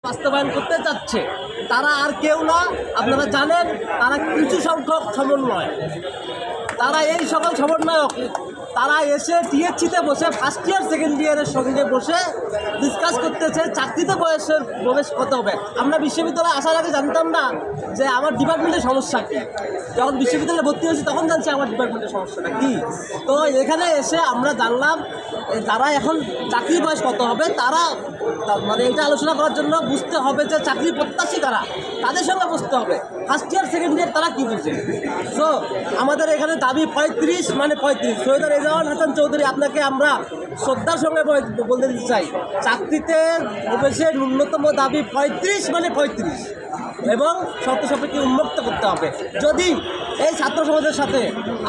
বাস্তবায়ন করতে চাচ্ছে তারা আর কেউ না, আপনারা জানেন তারা কিছু সংখ্যক সমন্বয়, তারা এই সকল সমন্বয়ক তারা এসে টিএসসিতে বসে ফার্স্ট ইয়ার সেকেন্ড ইয়ারের সঙ্গে বসে ডিসকাস করতেছে চাকরিতে বয়সের প্রবেশ কত হবে। আমরা বিশ্ববিদ্যালয়ে আসার আগে জানতাম না যে আমার ডিপার্টমেন্টের সমস্যা কী, যখন বিশ্ববিদ্যালয়ে ভর্তি হয়েছি তখন জানছি আমার ডিপার্টমেন্টের সমস্যাটা কী। তো এখানে এসে আমরা জানলাম যারা এখন চাকরি বয়স কত হবে তারা মানে এটা আলোচনা করার জন্য বুঝতে হবে যে চাকরি প্রত্যাশী তারা, তাদের সঙ্গে বুঝতে হবে ফার্স্ট ইয়ার সেকেন্ড ইয়ার তারা কী বুঝে। সো আমাদের এখানে দাবি 35 মানে 35। সৈয়দ রেজাউল হাসান চৌধুরী, আপনাকে আমরা শ্রদ্ধার সঙ্গে বলতে দিতে চাই, চাকরিতে প্রবেশের ন্যূনতম দাবি 35 মানে 35 এবং শর্ত সাপেক্ষে উন্মুক্ত করতে হবে। যদি এই ছাত্র সমাজের সাথে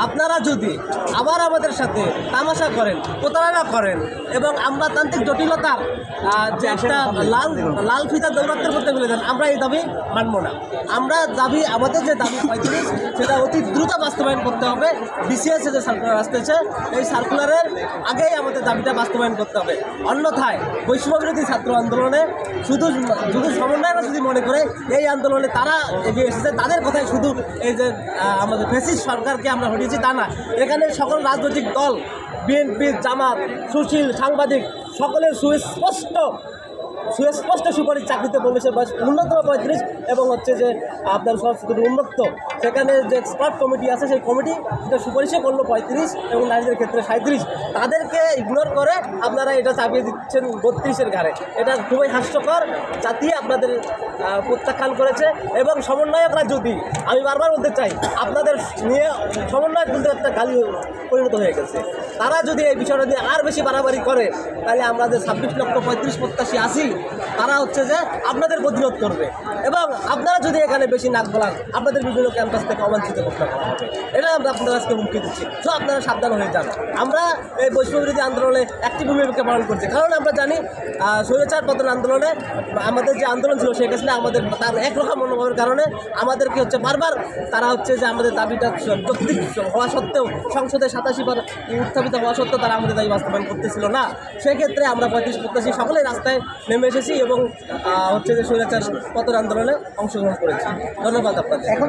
আপনারা যদি আবার আমাদের সাথে তামাশা করেন, প্রতারণা করেন এবং আমরা তান্ত্রিক জটিলতার যে একটা লাল ফিতা দৌরাত্মের মধ্যে ফেলে দেন, আমরা এই দাবি মানব না। আমরা দাবি, আমাদের যে দাবি 35 সেটা অতি দ্রুত বাস্তবায়ন করতে হবে। বিসিএসে যে সার্কুলার আসতেছে এই সার্কুলারের আগেই আমাদের দাবিটা বাস্তবায়ন করতে হবে। অন্যথায় বৈষম্যবিরোধী ছাত্র আন্দোলনে শুধু সমন্বয়রা যদি মনে করে এই আন্দোলনে তারা এগিয়ে এসেছে, তাদের কথায় শুধু এই যে আমাদের ফ্যাসিস্ট সরকারকে আমরা হটিয়েছি তা না। এখানে সকল রাজনৈতিক দল, বিএনপি, জামাত, সুশীল, সাংবাদিক সকলের সুস্পষ্ট সুপারিশ চাকরিতে প্রবেশের বয়স ন্যূনতম 35 এবং হচ্ছে যে আপনার সংস্কৃতি উন্মুক্ত। সেখানে যে এক্সপার্ট কমিটি আছে সেই কমিটি সেটা সুপারিশে করলো 35 এবং নারীদের ক্ষেত্রে 37। তাদেরকে ইগনোর করে আপনারা এটা চাপিয়ে দিচ্ছেন 32-এর ঘাড়ে। এটা খুবই হাস্যকর। জাতি আপনাদের প্রত্যাখ্যান করেছে এবং সমন্বয়করা, যদি আমি বারবার বলতে চাই আপনাদের নিয়ে সমন্বয়ক কিন্তু একটা গালি পরিণত হয়ে গেছে, তারা যদি এই বিষয়টা নিয়ে আর বেশি বাড়াবাড়ি করে তাহলে আমরা যে 26,35,000 প্রত্যাশী আসি তারা হচ্ছে যে আপনাদের প্রতিরোধ করবে এবং আপনারা যদি এখানে বেশি নাক গলান আপনাদের বিভিন্ন ক্যাম্পাস থেকে অবাঞ্ছিত করতে হবে। এটা আমরা আপনাদের আজকে হুমকি দিচ্ছি। তো আপনারা সাবধান হয়ে যান। আমরা এই বৈষম্যবিরোধী আন্দোলনে একটি ভূমিকা পালন করছি, কারণ আমরা জানি স্বৈরাচার পতন আন্দোলনে আমাদের যে আন্দোলন ছিল শেখ হাসিনা আমাদের তার একরকম মনোভাবের কারণে আমাদেরকে হচ্ছে বারবার তারা হচ্ছে যে আমাদের দাবিটা যৌক্তিক হওয়া সত্ত্বেও সংসদে 87 বার উত্থাপিত হওয়া সত্ত্বেও তারা আমাদের দাবি বাস্তবায়ন করতেছিল না। সেক্ষেত্রে আমরা 35 প্রত্যাশী সকলেই রাস্তায় নেমে এসেছি এবং হচ্ছে যে স্বৈরাচার পতন আন্দোলনে অংশগ্রহণ করেছি। ধন্যবাদ আপনাদের। এখন